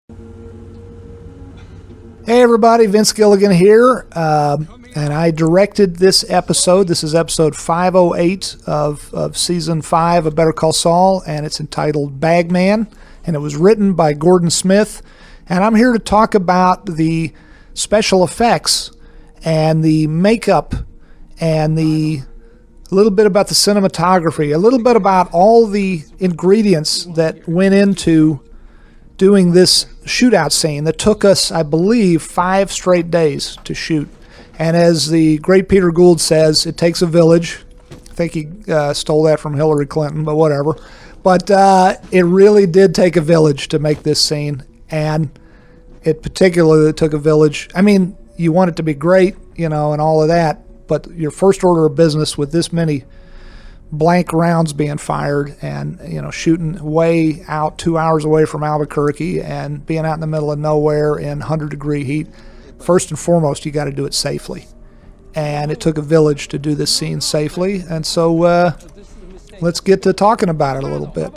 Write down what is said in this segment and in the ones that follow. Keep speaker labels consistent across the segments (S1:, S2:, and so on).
S1: Hey everybody, Vince Gilligan here, and I directed this episode. This is episode 508 of season 5 of Better Call Saul, and it's entitled Bagman, and it was written by Gordon Smith. And I'm here to talk about the special effects and the makeup and a little bit about the cinematography, a little bit about all the ingredients that went into doing this shootout scene that took us, I believe, 5 straight days to shoot. And as the great Peter Gould says, it takes a village. I think he stole that from Hillary Clinton, but whatever. But it really did take a village to make this scene, and it particularly took a village. I mean, you want it to be great, you know, and all of that, but your first order of business with this many blank rounds being fired and, you know, shooting way out 2 hours away from Albuquerque and being out in the middle of nowhere in 100-degree heat, first and foremost, you got to do it safely. And it took a village to do this scene safely. And so let's get to talking about it a little bit.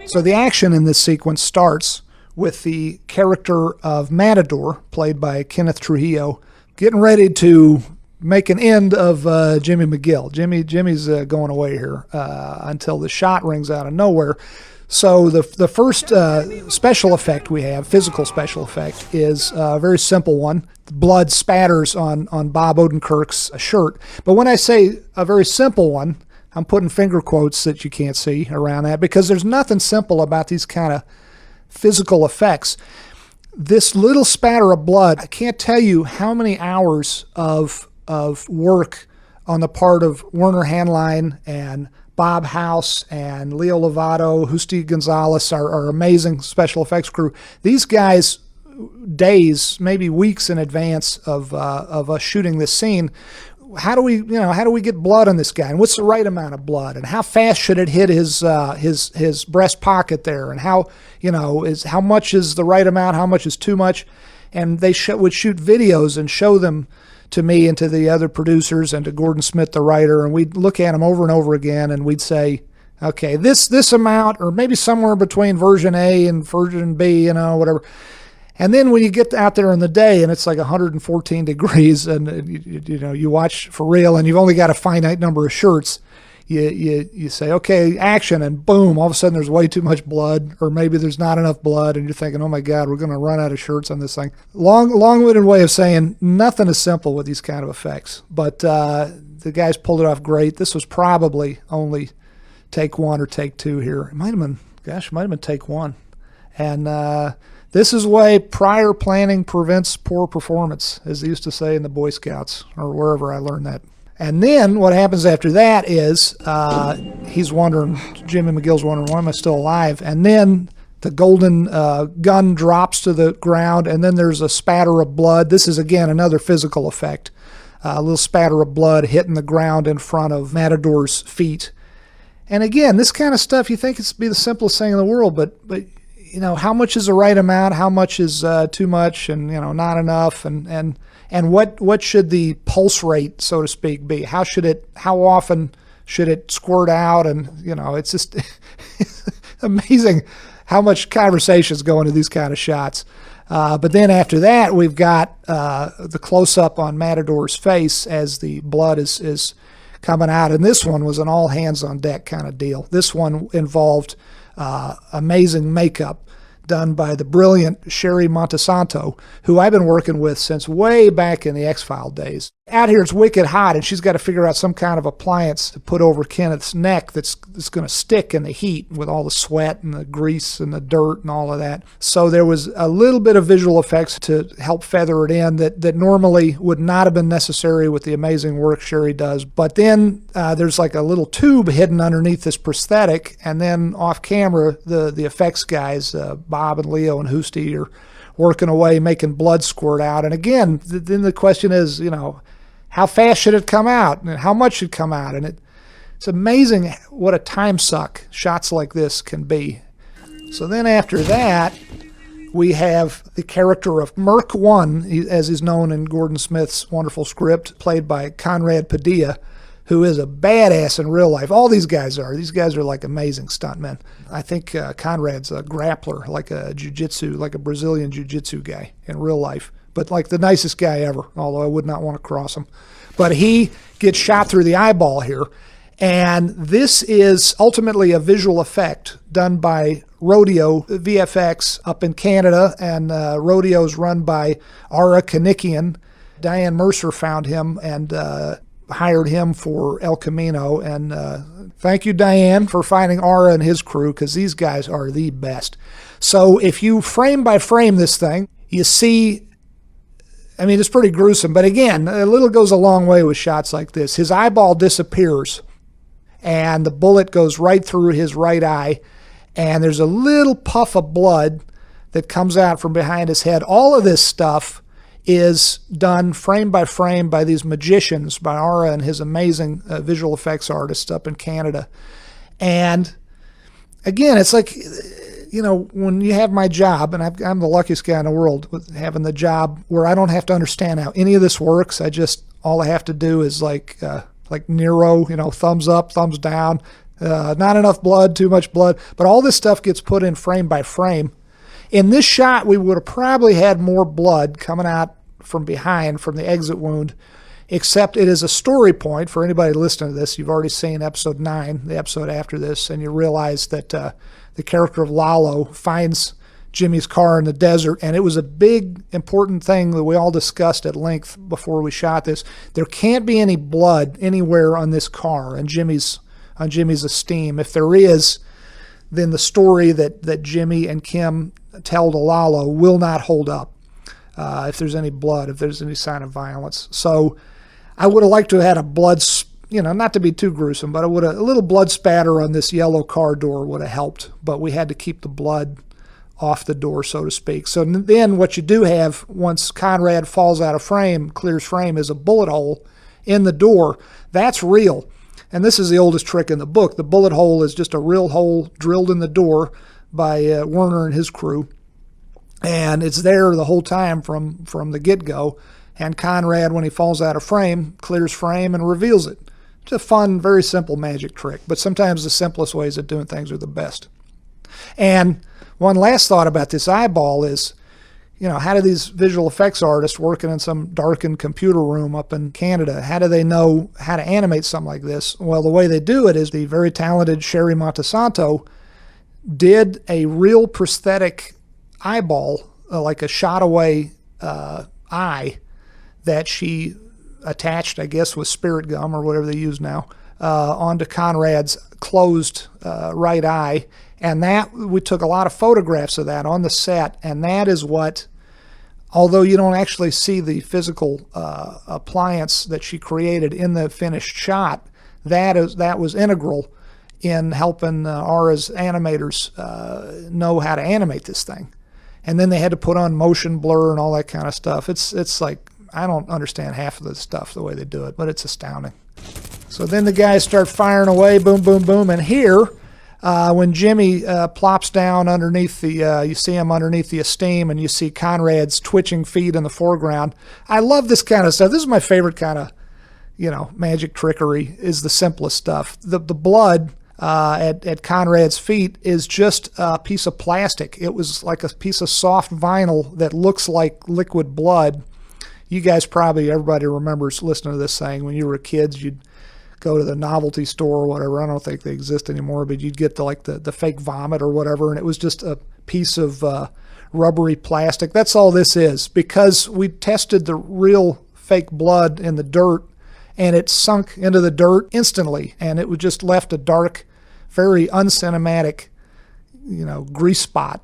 S1: So the action in this sequence starts with the character of Matador, played by Kenneth Trujillo, getting ready to make an end of Jimmy McGill. Jimmy's going away here until the shot rings out of nowhere. So the first special effect we have, physical special effect, is a very simple one. Blood spatters on Bob Odenkirk's shirt. But when I say a very simple one, I'm putting finger quotes that you can't see around that, because there's nothing simple about these kind of physical effects. This little spatter of blood, I can't tell you how many hours of work on the part of Werner Hanline and Bob House and Leo Lovato, Justi Gonzalez, our amazing special effects crew. These guys, days, maybe weeks in advance of us shooting this scene, how do we get blood on this guy, and what's the right amount of blood, and how fast should it hit his breast pocket there, and how much is the right amount, how much is too much. And they would shoot videos and show them to me and to the other producers and to Gordon Smith, the writer, and we'd look at them over and over again, and we'd say, okay, this amount, or maybe somewhere between version A and version B, whatever. And then when you get out there in the day and it's like 114 degrees, and you watch for real, and you've only got a finite number of shirts, you say, okay, action, and boom, all of a sudden there's way too much blood, or maybe there's not enough blood, and you're thinking, oh my God, we're going to run out of shirts on this thing. Long-winded way of saying nothing is simple with these kind of effects, but the guys pulled it off great. This was probably only take 1 or take 2 here. It might have been take 1. And this is why prior planning prevents poor performance, as they used to say in the Boy Scouts, or wherever I learned that. And then what happens after that is he's wondering, Jimmy McGill's wondering, why am I still alive? And then the golden gun drops to the ground, and then there's a spatter of blood. This is, again, another physical effect. A little spatter of blood hitting the ground in front of Matador's feet. And again, this kind of stuff, you think it's be the simplest thing in the world, but how much is the right amount? How much is too much, and not enough? And what should the pulse rate, so to speak, be? How often should it squirt out? And it's just amazing how much conversations go into these kind of shots. But then after that, we've got the close-up on Matador's face as the blood is coming out. And this one was an all-hands-on-deck kind of deal. This one involved amazing makeup done by the brilliant Sherry Montesanto, who I've been working with since way back in the X-File days. Out here it's wicked hot, and she's got to figure out some kind of appliance to put over Kenneth's neck that's going to stick in the heat with all the sweat and the grease and the dirt and all of that. So there was a little bit of visual effects to help feather it in that normally would not have been necessary with the amazing work Sherry does. But then there's like a little tube hidden underneath this prosthetic, and then off camera the effects guys, Bob and Leo and Justi, are working away, making blood squirt out. And again, then the question is, how fast should it come out, and how much should come out? And it's amazing what a time suck shots like this can be. So then after that, we have the character of Merc 1, as he's known in Gordon Smith's wonderful script, played by Conrad Padilla, who is a badass in real life. All these guys are. These guys are like amazing stuntmen. I think Conrad's a grappler, like a jiu-jitsu, like a Brazilian jiu-jitsu guy in real life, but like the nicest guy ever, although I would not want to cross him. But he gets shot through the eyeball here, and this is ultimately a visual effect done by Rodeo VFX up in Canada, and Rodeo's run by Ara Kanikian. Diane Mercer found him and hired him for El Camino, and thank you, Diane, for finding Ara and his crew, because these guys are the best. So if you frame by frame this thing, you see, I mean, it's pretty gruesome, but again, a little goes a long way with shots like this. His eyeball disappears, and the bullet goes right through his right eye, and there's a little puff of blood that comes out from behind his head. All of this stuff is done frame by frame by these magicians, by Ara and his amazing visual effects artists up in Canada. And again, it's like, you know, when you have my job, and I'm the luckiest guy in the world with having the job where I don't have to understand how any of this works. All I have to do is like Nero, you know, thumbs up, thumbs down, not enough blood, too much blood. But all this stuff gets put in frame by frame. In this shot, we would have probably had more blood coming out from behind from the exit wound, except it is a story point for anybody listening to this. You've already seen episode 9, the episode after this, and you realize that the character of Lalo finds Jimmy's car in the desert, and it was a big, important thing that we all discussed at length before we shot this. There can't be any blood anywhere on this car, on Jimmy's esteem. If there is, then the story that Jimmy and Kim tell to Lalo will not hold up if there's any blood, if there's any sign of violence. So I would have liked to have had a blood, you know, not to be too gruesome, but a little blood spatter on this yellow car door would have helped, but we had to keep the blood off the door, so to speak. So then what you do have, once Conrad falls out of frame, clears frame, is a bullet hole in the door. That's real. And this is the oldest trick in the book. The bullet hole is just a real hole drilled in the door by Werner and his crew. And it's there the whole time from the get-go. And Conrad, when he falls out of frame, clears frame and reveals it. It's a fun, very simple magic trick. But sometimes the simplest ways of doing things are the best. And one last thought about this eyeball is, you know, how do these visual effects artists working in some darkened computer room up in Canada, how do they know how to animate something like this? Well, the way they do it is the very talented Sherry Montesanto did a real prosthetic eyeball, like a shot-away eye that she attached, I guess, with spirit gum or whatever they use now, onto Conrad's closed right eye. And that, we took a lot of photographs of that on the set, and that is what, although you don't actually see the physical appliance that she created in the finished shot, that was integral in helping Ara's animators know how to animate this thing. And then they had to put on motion blur and all that kind of stuff. It's like, I don't understand half of the stuff the way they do it, but it's astounding. So then the guys start firing away, boom, boom, boom, and here, when Jimmy plops down underneath you see him underneath the esteem, and you see Conrad's twitching feet in the foreground. I love this kind of stuff. This is my favorite kind of, you know, magic trickery, is the simplest stuff. The blood at Conrad's feet is just a piece of plastic. It was like a piece of soft vinyl that looks like liquid blood. You guys probably, everybody remembers listening to this thing. When you were kids, you'd go to the novelty store or whatever. I don't think they exist anymore, but you'd get the fake vomit or whatever, and it was just a piece of rubbery plastic. That's all this is, because we tested the real fake blood in the dirt, and it sunk into the dirt instantly, and it was just left a dark, very uncinematic, you know, grease spot.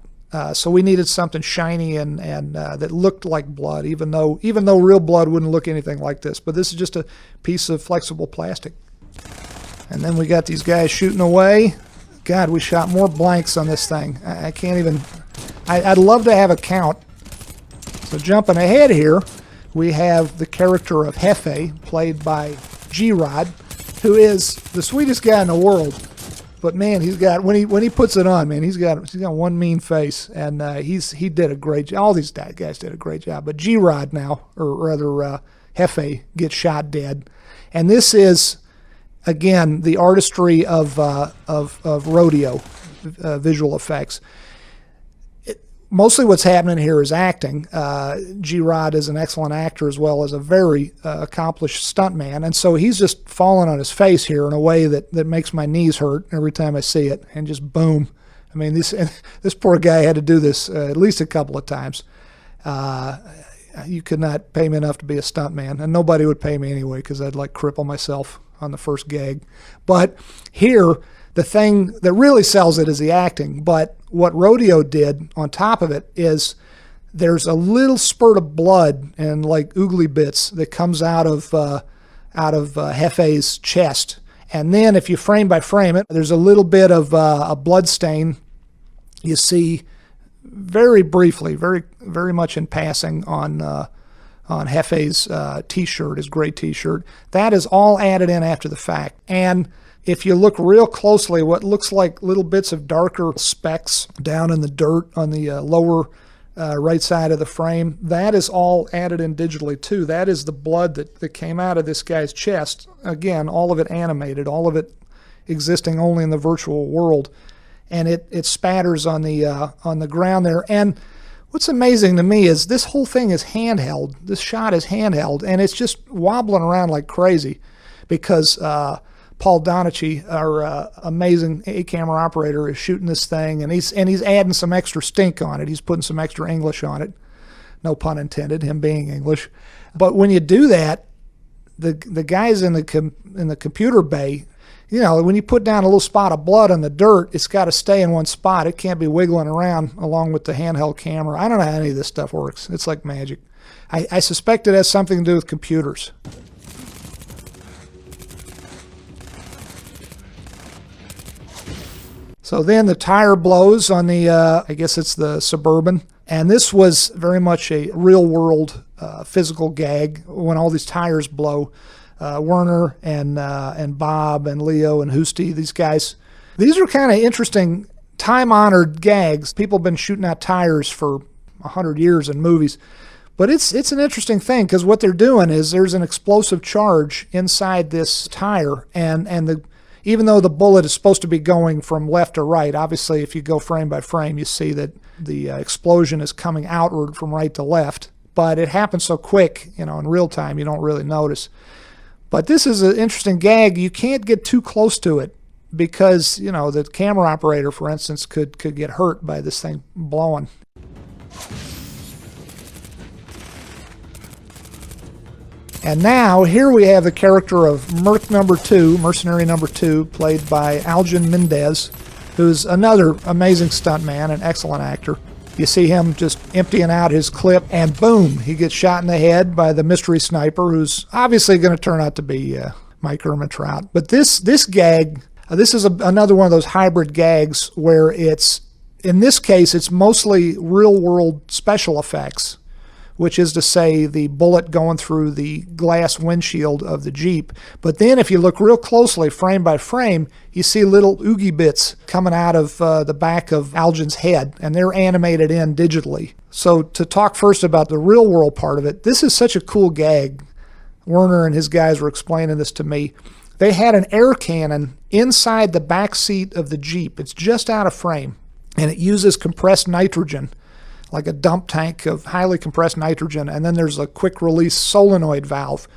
S1: So we needed something shiny and that looked like blood, even though real blood wouldn't look anything like this. But this is just a piece of flexible plastic. And then we got these guys shooting away. God, we shot more blanks on this thing. I can't even. I'd love to have a count. So jumping ahead here, we have the character of Jefe, played by G-Rod, who is the sweetest guy in the world. But man, he's got, when he puts it on, man, he's got one mean face, and he did a great job. All these guys did a great job. But G-Rod now, or rather Jefe, gets shot dead, and this is again, the artistry of rodeo visual effects. Mostly what's happening here is acting. G-Rod is an excellent actor as well as a very accomplished stuntman, and so he's just falling on his face here in a way that makes my knees hurt every time I see it, and just boom. I mean, this poor guy had to do this at least a couple of times. You could not pay me enough to be a stuntman, and nobody would pay me anyway because I'd like cripple myself on the first gag. But here, the thing that really sells it is the acting. But what rodeo did on top of it is there's a little spurt of blood and like oogly bits that comes out of Jefe's chest. And then if you frame by frame it, there's a little bit of a blood stain you see very briefly, very much in passing on Jefe's T-shirt, his gray T-shirt. That is all added in after the fact. And if you look real closely, what looks like little bits of darker specks down in the dirt on the lower right side of the frame, that is all added in digitally too. That is the blood that came out of this guy's chest. Again, all of it animated, all of it existing only in the virtual world. And it spatters on the ground there. And what's amazing to me is this whole thing is handheld. This shot is handheld, and it's just wobbling around like crazy because Paul Donachie, our amazing camera operator, is shooting this thing, and he's adding some extra stink on it. He's putting some extra English on it. No pun intended, him being English. But when you do that, the guys in the computer bay, you know, when you put down a little spot of blood on the dirt, it's got to stay in one spot. It can't be wiggling around along with the handheld camera. I don't know how any of this stuff works. It's like magic. I suspect it has something to do with computers. So then the tire blows on the, I guess it's the Suburban. And this was very much a real-world physical gag when all these tires blow. Werner and Bob and Leo and Hoosty, these guys. These are kind of interesting, time-honored gags. People have been shooting out tires for 100 years in movies. But it's an interesting thing because what they're doing is there's an explosive charge inside this tire, and even though the bullet is supposed to be going from left to right, obviously if you go frame by frame, you see that the explosion is coming outward from right to left. But it happens so quick, you know, in real time, you don't really notice. But this is an interesting gag. You can't get too close to it because, you know, the camera operator, for instance, could get hurt by this thing blowing. And now, here we have the character of Mercenary number 2, played by Algin Mendez, who's another amazing stuntman, an excellent actor. You see him just emptying out his clip, and boom, he gets shot in the head by the mystery sniper, who's obviously going to turn out to be Mike Ehrmantraut. But this gag, this is another one of those hybrid gags where in this case, it's mostly real-world special effects, which is to say the bullet going through the glass windshield of the Jeep. But then if you look real closely, frame by frame, you see little oogie bits coming out of the back of Algin's head, and they're animated in digitally. So to talk first about the real world part of it, this is such a cool gag. Werner and his guys were explaining this to me. They had an air cannon inside the back seat of the Jeep. It's just out of frame, and it uses compressed nitrogen, like a dump tank of highly compressed nitrogen, and then there's a quick release solenoid valve,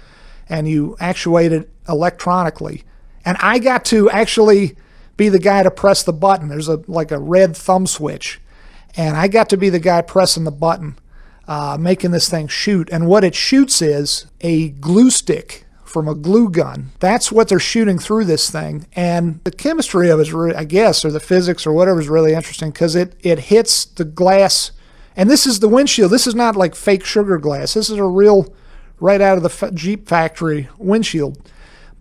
S1: and you actuate it electronically. And I got to actually be the guy to press the button. There's like a red thumb switch, and I got to be the guy pressing the button, making this thing shoot. And what it shoots is a glue stick from a glue gun. That's what they're shooting through this thing. And the chemistry of it is really, I guess, or the physics or whatever, is really interesting because it hits the glass. And this is the windshield. This is not like fake sugar glass. This is a real, right out of the Jeep factory windshield.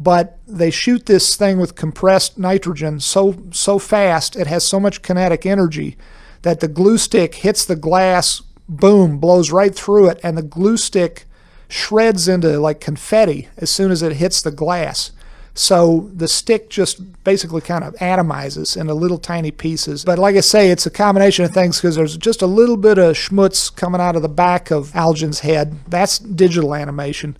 S1: But they shoot this thing with compressed nitrogen so fast, it has so much kinetic energy that the glue stick hits the glass, boom, blows right through it, and the glue stick shreds into like confetti as soon as it hits the glass. So the stick just basically kind of atomizes into little tiny pieces. But like I say, it's a combination of things because there's just a little bit of schmutz coming out of the back of Algin's head. That's digital animation.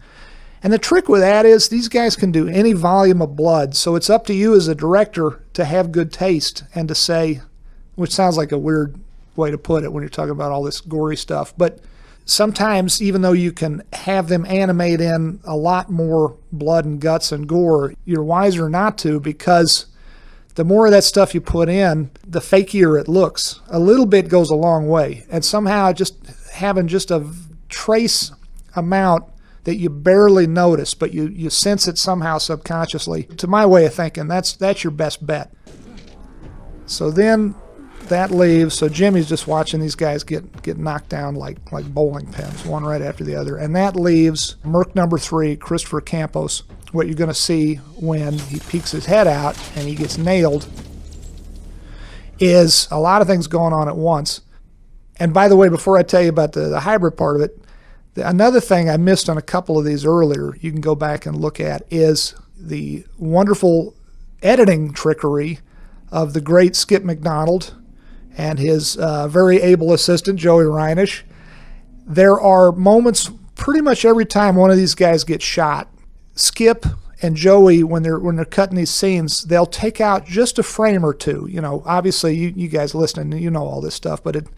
S1: And the trick with that is these guys can do any volume of blood, so it's up to you as a director to have good taste and to say, which sounds like a weird way to put it when you're talking about all this gory stuff, but sometimes even though you can have them animate in a lot more blood and guts and gore, you're wiser not to, because the more of that stuff you put in, the fakier it looks. A little bit goes a long way, and somehow just having just a trace amount that you barely notice, but you sense it somehow subconsciously, to my way of thinking, that's your best bet. So then that leaves, so Jimmy's just watching these guys get knocked down like bowling pins, one right after the other, and that leaves Merc number 3, Christopher Campos. What you're going to see when he peeks his head out and he gets nailed is a lot of things going on at once. And by the way, before I tell you about the hybrid part of it, another thing I missed on a couple of these earlier, you can go back and look at, is the wonderful editing trickery of the great Skip McDonald and his very able assistant, Joey Reinisch. There are moments pretty much every time one of these guys gets shot. Skip and Joey, when they're cutting these scenes, they'll take out just a frame or two. You know, obviously, you guys listening, you know all this stuff, but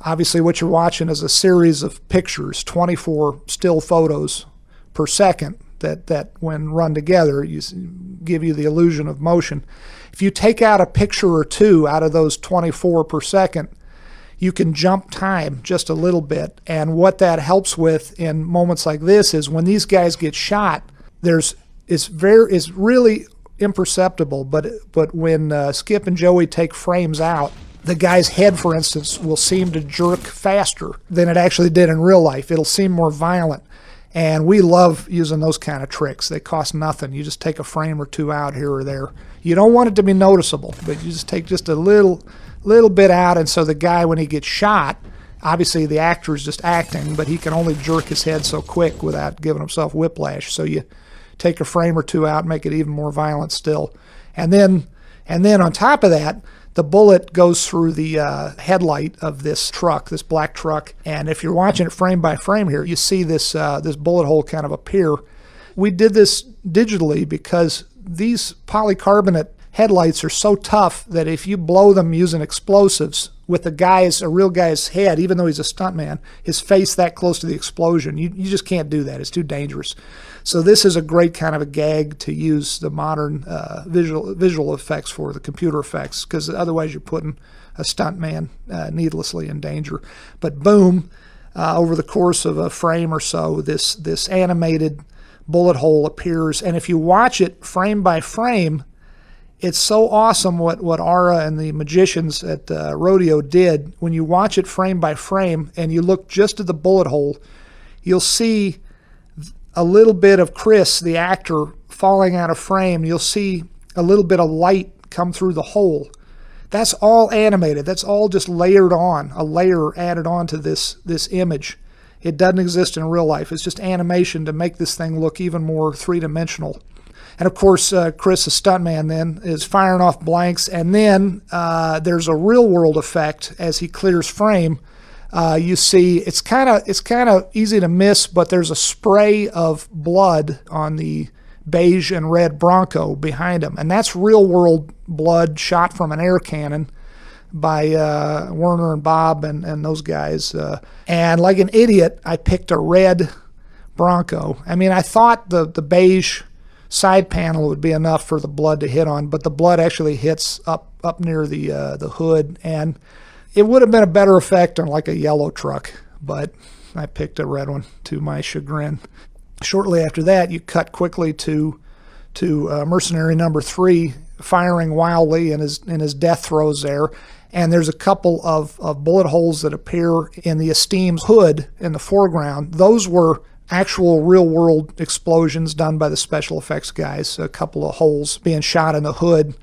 S1: obviously what you're watching is a series of pictures, 24 still photos per second that when run together, give you the illusion of motion. If you take out a picture or two out of those 24 per second, you can jump time just a little bit. And what that helps with in moments like this is when these guys get shot, it's really imperceptible, but when Skip and Joey take frames out, the guy's head, for instance, will seem to jerk faster than it actually did in real life. It'll seem more violent. And we love using those kind of tricks. They cost nothing. You just take a frame or two out here or there. You don't want it to be noticeable, but you just take just a little bit out, and so the guy, when he gets shot, obviously the actor is just acting, but he can only jerk his head so quick without giving himself whiplash. So you take a frame or two out, make it even more violent still. And then on top of that, the bullet goes through the headlight of this truck, this black truck. And if you're watching it frame by frame here, you see this bullet hole kind of appear. We did this digitally because these polycarbonate headlights are so tough that if you blow them using explosives with a real guy's head, even though he's a stuntman, his face that close to the explosion, you just can't do that. It's too dangerous. So this is a great kind of a gag to use the modern visual effects for, the computer effects, because otherwise you're putting a stuntman needlessly in danger. But boom, over the course of a frame or so, this animated bullet hole appears, and if you watch it frame by frame, it's so awesome what Ara and the magicians at Rodeo did. When you watch it frame by frame and you look just at the bullet hole, you'll see a little bit of Chris, the actor, falling out of frame. You'll see a little bit of light come through the hole. That's all animated. That's all just layered on, a layer added on to this image. It doesn't exist in real life. It's just animation to make this thing look even more three-dimensional. And of course, Chris, the stuntman, then is firing off blanks, and then there's a real-world effect as he clears frame. You see, it's kind of easy to miss, but there's a spray of blood on the beige and red Bronco behind him, and that's real-world blood shot from an air cannon by Werner and Bob and those guys. And like an idiot, I picked a red Bronco. I mean, I thought the beige side panel would be enough for the blood to hit on, but the blood actually hits up near the hood, and it would have been a better effect on like a yellow truck, but I picked a red one to my chagrin. Shortly after that, you cut quickly to Mercenary number 3 firing wildly in his death throes there, and there's a couple of bullet holes that appear in the Esteem's hood in the foreground. Those were actual real-world explosions done by the special effects guys, a couple of holes being shot in the hood.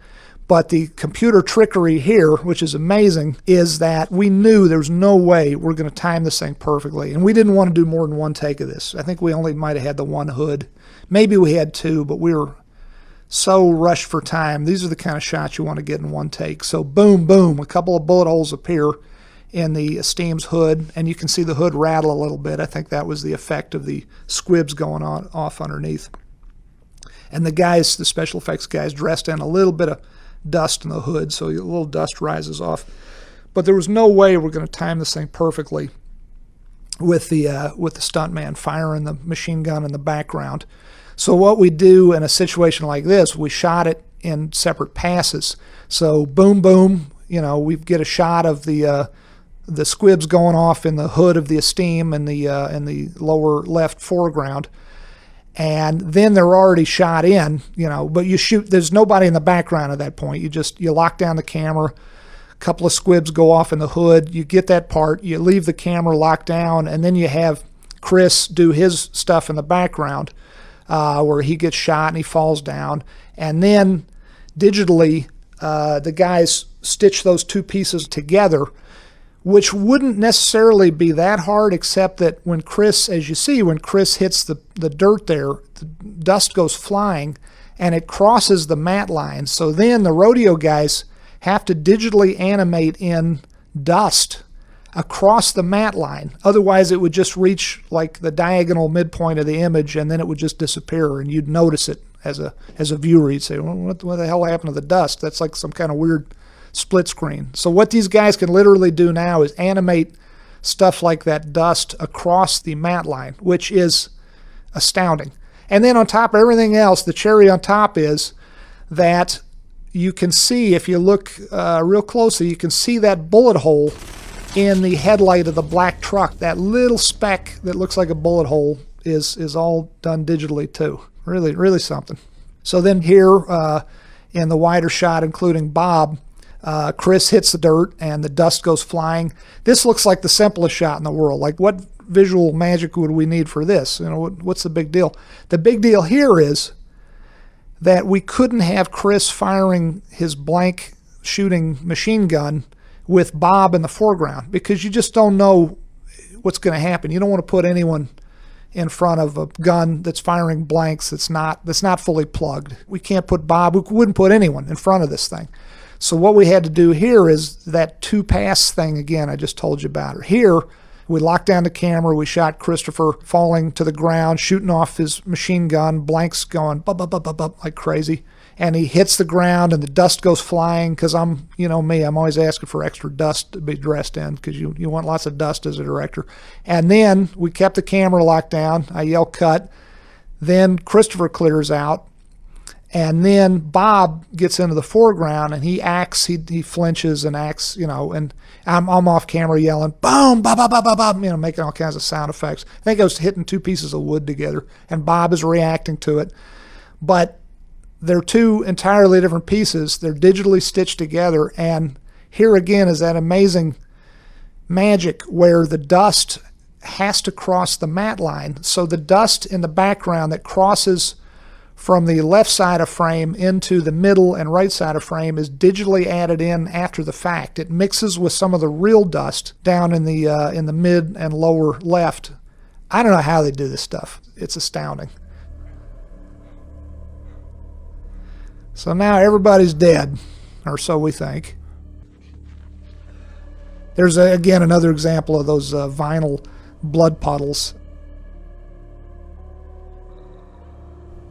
S1: But the computer trickery here, which is amazing, is that we knew there was no way we're going to time this thing perfectly. And we didn't want to do more than one take of this. I think we only might have had the one hood. Maybe we had two, but we were so rushed for time. These are the kind of shots you want to get in one take. So boom, boom, a couple of bullet holes appear in the Steam's hood, and you can see the hood rattle a little bit. I think that was the effect of the squibs going on off underneath. And the guys, the special effects guys, dressed in a little bit of dust in the hood, so a little dust rises off. But there was no way we're going to time this thing perfectly with the stuntman firing the machine gun in the background. So what we do in a situation like this, we shot it in separate passes. So boom, boom, we get a shot of the squibs going off in the hood of the Esteem in the lower left foreground. And then they're already shot in, but you shoot, there's nobody in the background at that point. You lock down the camera, a couple of squibs go off in the hood, you get that part, you leave the camera locked down, and then you have Chris do his stuff in the background where he gets shot and he falls down. And then digitally, the guys stitch those two pieces together, which wouldn't necessarily be that hard, except that when Chris, as you see, when Chris hits the dirt there, the dust goes flying and it crosses the matte line. So then the rodeo guys have to digitally animate in dust across the matte line. Otherwise, it would just reach like the diagonal midpoint of the image and then it would just disappear and you'd notice it as a viewer. You'd say, well, what the hell happened to the dust? That's like some kind of weird split screen. So what these guys can literally do now is animate stuff like that dust across the matte line, which is astounding. And then on top of everything else, the cherry on top is that you can see, if you look real closely, you can see that bullet hole in the headlight of the black truck. That little speck that looks like a bullet hole is all done digitally too. Really, really something. So then here in the wider shot, including Bob, Chris hits the dirt and the dust goes flying. This looks like the simplest shot in the world. Like, what visual magic would we need for this? What's the big deal? The big deal here is that we couldn't have Chris firing his blank shooting machine gun with Bob in the foreground, because you just don't know what's going to happen. You don't want to put anyone in front of a gun that's firing blanks that's not fully plugged. We can't put Bob, we wouldn't put anyone in front of this thing. So what we had to do here is that two-pass thing again I just told you about. Here, we locked down the camera, we shot Christopher falling to the ground, shooting off his machine gun, blanks going bub, bub, bub, bub, bub, like crazy. And he hits the ground and the dust goes flying, because I'm always asking for extra dust to be dressed in, because you want lots of dust as a director. And then we kept the camera locked down. I yell cut. Then Christopher clears out. And then Bob gets into the foreground and he acts, he flinches and acts, and I'm off camera yelling, boom, ba, ba, ba, ba, ba, making all kinds of sound effects. I think I was hitting two pieces of wood together and Bob is reacting to it. But they're two entirely different pieces. They're digitally stitched together. And here again is that amazing magic where the dust has to cross the matte line. So the dust in the background that crosses from the left side of frame into the middle and right side of frame is digitally added in after the fact. It mixes with some of the real dust down in the mid and lower left. I don't know how they do this stuff. It's astounding. So now everybody's dead, or so we think. There's again another example of those vinyl blood puddles.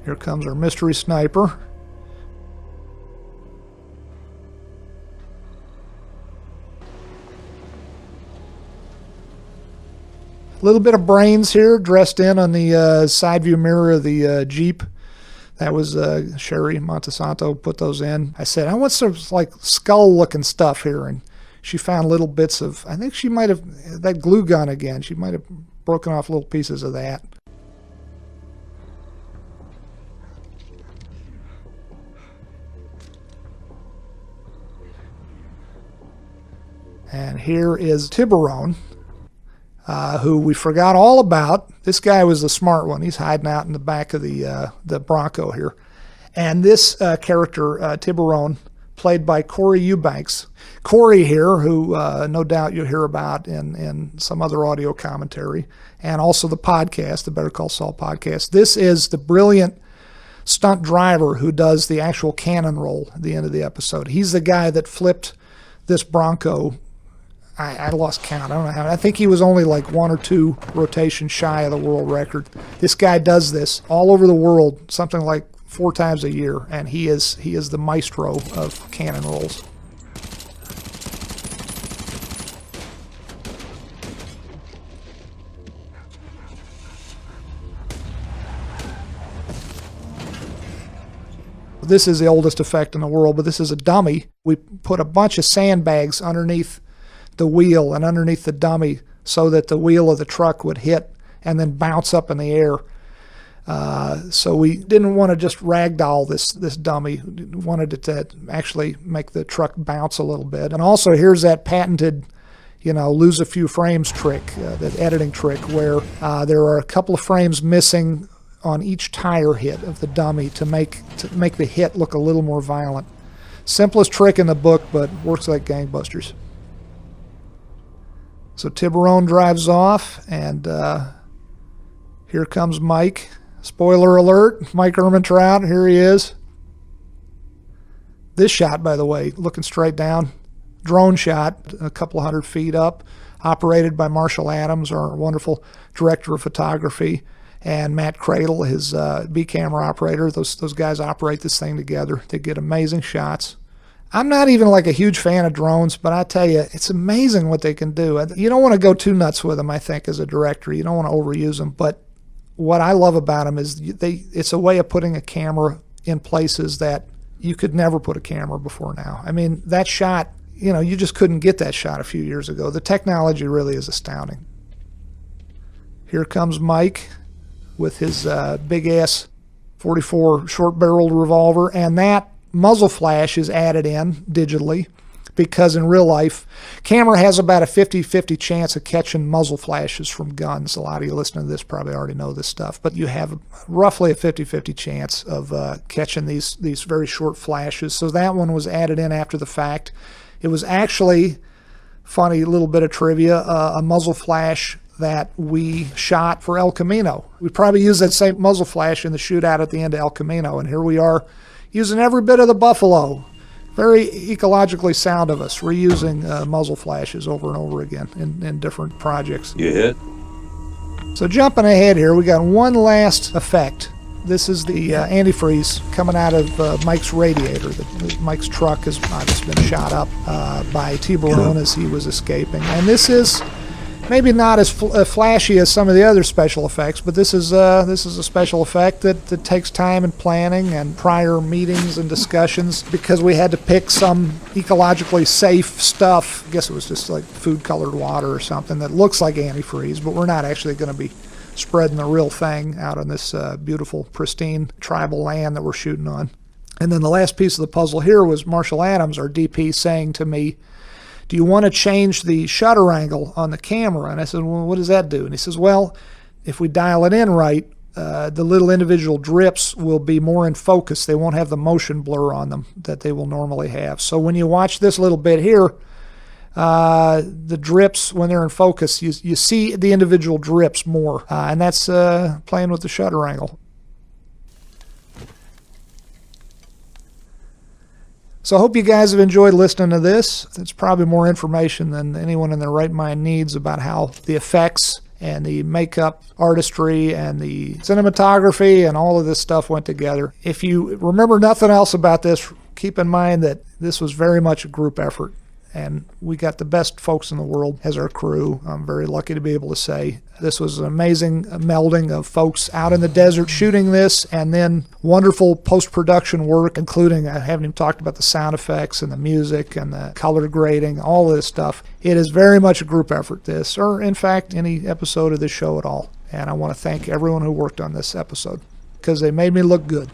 S1: Here comes our mystery sniper. A little bit of brains here dressed in on the side view mirror of the Jeep. That was Sherry Montesanto put those in. I said, I want some like skull looking stuff here, and she found little bits of, I think she might have, that glue gun again, she might have broken off little pieces of that. And here is Tiburón, who we forgot all about. This guy was the smart one. He's hiding out in the back of the Bronco here. And this character, Tiburón, played by Corey Eubanks. Corey here, who no doubt you'll hear about in some other audio commentary, and also the podcast, the Better Call Saul podcast. This is the brilliant stunt driver who does the actual cannon roll at the end of the episode. He's the guy that flipped this Bronco I lost count. I don't know how. I think he was only like 1 or 2 rotations shy of the world record. This guy does this all over the world, something like 4 times a year, and he is the maestro of cannon rolls. This is the oldest effect in the world, but this is a dummy. We put a bunch of sandbags underneath the wheel and underneath the dummy so that the wheel of the truck would hit and then bounce up in the air. So we didn't want to just ragdoll this dummy. We wanted it to actually make the truck bounce a little bit. And also here's that patented, lose a few frames trick, that editing trick where there are a couple of frames missing on each tire hit of the dummy to make the hit look a little more violent. Simplest trick in the book, but works like gangbusters. So Tiburón drives off, and here comes Mike. Spoiler alert, Mike Ehrmantraut, here he is. This shot, by the way, looking straight down, drone shot, a couple 100 feet up, operated by Marshall Adams, our wonderful director of photography, and Matt Cradle, his B-camera operator. Those guys operate this thing together. They get amazing shots. I'm not even like a huge fan of drones, but I tell you, it's amazing what they can do. You don't want to go too nuts with them, I think, as a director. You don't want to overuse them, but what I love about them is it's a way of putting a camera in places that you could never put a camera before now. I mean, that shot, you just couldn't get that shot a few years ago. The technology really is astounding. Here comes Mike with his big-ass .44 short-barreled revolver, and that muzzle flash is added in digitally because in real life, camera has about a 50-50 chance of catching muzzle flashes from guns. A lot of you listening to this probably already know this stuff, but you have roughly a 50-50 chance of catching these very short flashes. So that one was added in after the fact. It was actually, funny little bit of trivia, a muzzle flash that we shot for El Camino. We probably used that same muzzle flash in the shootout at the end of El Camino, and here we are using every bit of the Buffalo. Very ecologically sound of us, reusing muzzle flashes over and over again in different projects.
S2: You hit?
S1: So jumping ahead here, we got one last effect. This is the antifreeze coming out of Mike's radiator. Mike's truck has just been shot up by Tiburón as he was escaping. And this is maybe not as flashy as some of the other special effects, but this is a special effect that takes time and planning and prior meetings and discussions because we had to pick some ecologically safe stuff. I guess it was just like food-colored water or something that looks like antifreeze, but we're not actually going to be spreading the real thing out on this beautiful, pristine tribal land that we're shooting on. And then the last piece of the puzzle here was Marshall Adams, our DP, saying to me, "Do you want to change the shutter angle on the camera?" And I said, "Well, what does that do?" And he says, "Well, if we dial it in right, the little individual drips will be more in focus. They won't have the motion blur on them that they will normally have. So when you watch this little bit here, the drips, when they're in focus, you see the individual drips more. And that's playing with the shutter angle." So I hope you guys have enjoyed listening to this. It's probably more information than anyone in their right mind needs about how the effects and the makeup artistry and the cinematography and all of this stuff went together. If you remember nothing else about this, keep in mind that this was very much a group effort. And we got the best folks in the world as our crew. I'm very lucky to be able to say this was an amazing melding of folks out in the desert shooting this, and then wonderful post-production work, including, I haven't even talked about the sound effects and the music and the color grading, all of this stuff. It is very much a group effort, this, or in fact, any episode of this show at all. And I want to thank everyone who worked on this episode because they made me look good.